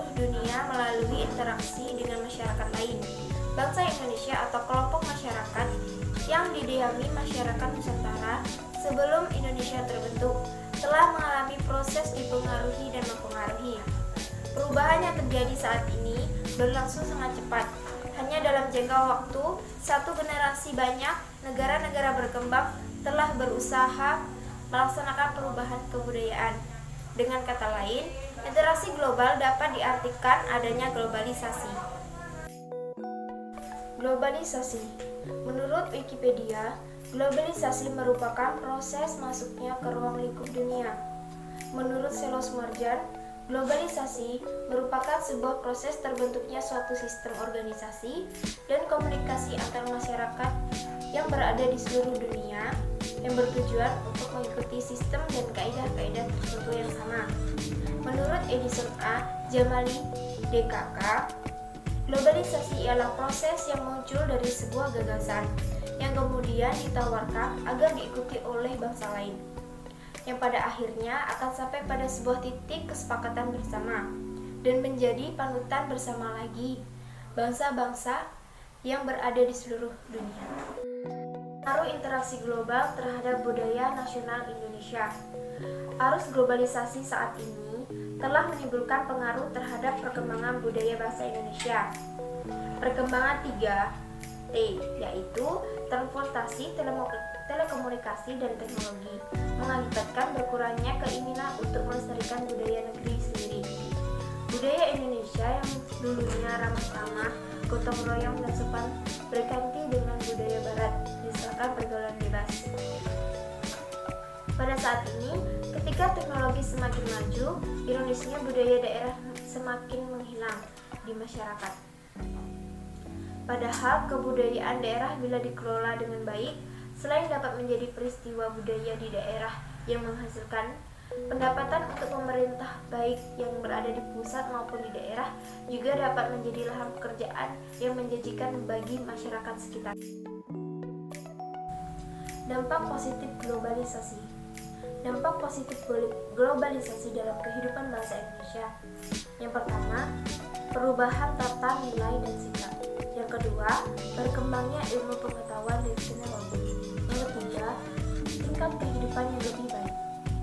seluruh dunia melalui interaksi dengan masyarakat lain. Bangsa Indonesia atau kelompok masyarakat yang didiami masyarakat Nusantara sebelum Indonesia terbentuk telah mengalami proses dipengaruhi dan mempengaruhi. Perubahan yang terjadi saat ini berlangsung sangat cepat. Hanya dalam jangka waktu satu generasi banyak negara-negara berkembang telah berusaha melaksanakan perubahan kebudayaan. Dengan kata lain, interaksi global dapat diartikan adanya globalisasi. Globalisasi. Menurut Wikipedia, globalisasi merupakan proses masuknya ke ruang lingkup dunia. Menurut Selos Marjan, globalisasi merupakan sebuah proses terbentuknya suatu sistem organisasi dan komunikasi antar masyarakat yang berada di seluruh dunia yang bertujuan untuk mengikuti sistem dan kaidah-kaidah tertentu yang sama. Menurut Edison A. Jamali, DKK, globalisasi ialah proses yang muncul dari sebuah gagasan yang kemudian ditawarkan agar diikuti oleh bangsa lain, yang pada akhirnya akan sampai pada sebuah titik kesepakatan bersama dan menjadi panutan bersama lagi bangsa-bangsa yang berada di seluruh dunia. Pengaruh interaksi global terhadap budaya nasional Indonesia. Arus globalisasi saat ini telah menimbulkan pengaruh terhadap perkembangan budaya bangsa Indonesia. Perkembangan 3T, yaitu transportasi, telekomunikasi, dan teknologi, mengakibatkan berkurangnya keinginan untuk melestarikan budaya negeri sendiri. Budaya Indonesia yang dulunya ramah-ramah, gotong royong dan sopan berganti dengan budaya barat, misalkan pergaulan bebas. Pada saat ini, ketika teknologi semakin maju, ironisnya budaya daerah semakin menghilang di masyarakat. Padahal kebudayaan daerah bila dikelola dengan baik, selain dapat menjadi peristiwa budaya di daerah yang menghasilkan pendapatan untuk pemerintah baik yang berada di pusat maupun di daerah, juga dapat menjadi lahan pekerjaan yang menjanjikan bagi masyarakat sekitar. Dampak positif globalisasi. Dampak positif globalisasi dalam kehidupan bangsa Indonesia. Yang pertama, perubahan tata nilai dan sikap. Yang kedua, berkembangnya ilmu pengetahuan dan teknologi. Yang ketiga, tingkat kehidupan yang lebih baik.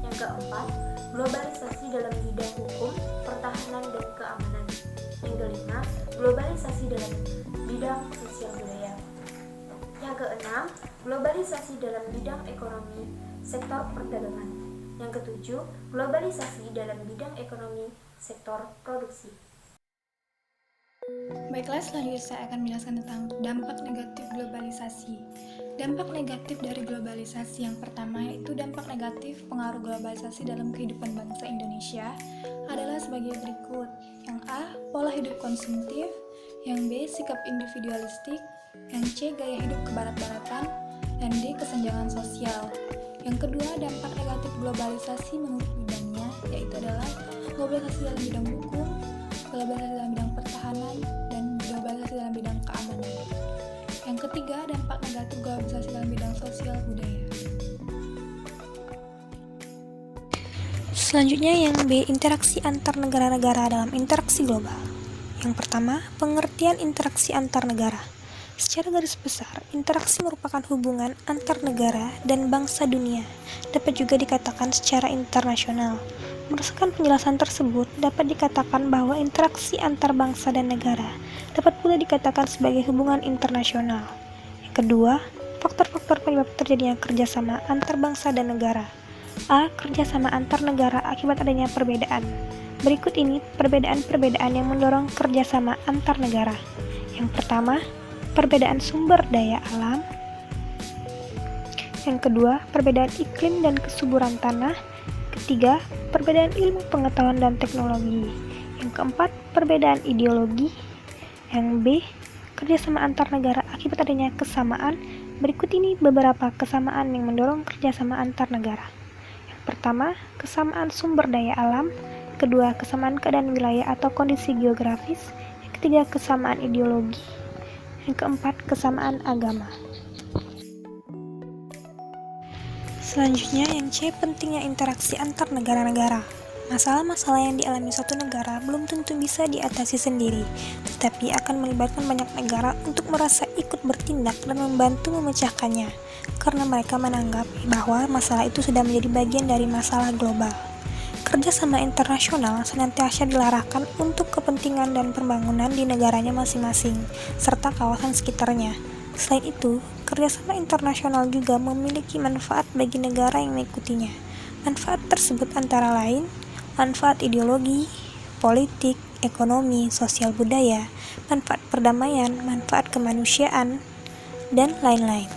Yang keempat, globalisasi dalam bidang hukum, pertahanan, dan keamanan. Yang kelima, globalisasi dalam bidang sosial budaya. Yang keenam, globalisasi dalam bidang ekonomi, sektor perdagangan. Yang ketujuh, globalisasi dalam bidang ekonomi, sektor produksi. Baiklah, selanjutnya saya akan menjelaskan tentang dampak negatif globalisasi. Dampak negatif dari globalisasi yang pertama yaitu dampak negatif pengaruh globalisasi dalam kehidupan bangsa Indonesia adalah sebagai berikut. Yang A, pola hidup konsumtif. Yang B, sikap individualistik. Yang C, gaya hidup kebarat-baratan. Dan D, kesenjangan sosial. Yang kedua, dampak negatif globalisasi menurut bidangnya yaitu adalah globalisasi dalam bidang hukum, globalisasi dalam bidang pertahanan, dan globalisasi dalam bidang keamanan. Yang ketiga, dampak negatif globalisasi dalam bidang sosial budaya. Selanjutnya yang B, interaksi antar negara-negara dalam interaksi global. Yang pertama, pengertian interaksi antar negara. Secara garis besar, interaksi merupakan hubungan antar negara dan bangsa dunia. Dapat juga dikatakan secara internasional. Berdasarkan penjelasan tersebut, dapat dikatakan bahwa interaksi antar bangsa dan negara dapat pula dikatakan sebagai hubungan internasional. Yang kedua, faktor-faktor penyebab terjadinya kerjasama antar bangsa dan negara. A. Kerjasama antar negara akibat adanya perbedaan. Berikut ini perbedaan-perbedaan yang mendorong kerjasama antar negara. Yang pertama, perbedaan sumber daya alam. Yang kedua, perbedaan iklim dan kesuburan tanah. Ketiga, perbedaan ilmu pengetahuan dan teknologi. Yang keempat, perbedaan ideologi. Yang B, kerjasama antar negara akibat adanya kesamaan. Berikut ini beberapa kesamaan yang mendorong kerjasama antar negara. Yang pertama, kesamaan sumber daya alam. Kedua, kesamaan keadaan wilayah atau kondisi geografis. Yang ketiga, kesamaan ideologi. Yang keempat, kesamaan agama. Selanjutnya yang C, pentingnya interaksi antar negara-negara. Masalah-masalah yang dialami suatu negara belum tentu bisa diatasi sendiri, tetapi akan melibatkan banyak negara untuk merasa ikut bertindak dan membantu memecahkannya, karena mereka menganggap bahwa masalah itu sudah menjadi bagian dari masalah global. Kerjasama internasional senantiasa dilarangkan untuk kepentingan dan pembangunan di negaranya masing-masing, serta kawasan sekitarnya. Selain itu, kerjasama internasional juga memiliki manfaat bagi negara yang mengikutinya. Manfaat tersebut antara lain manfaat ideologi, politik, ekonomi, sosial budaya, manfaat perdamaian, manfaat kemanusiaan, dan lain-lain.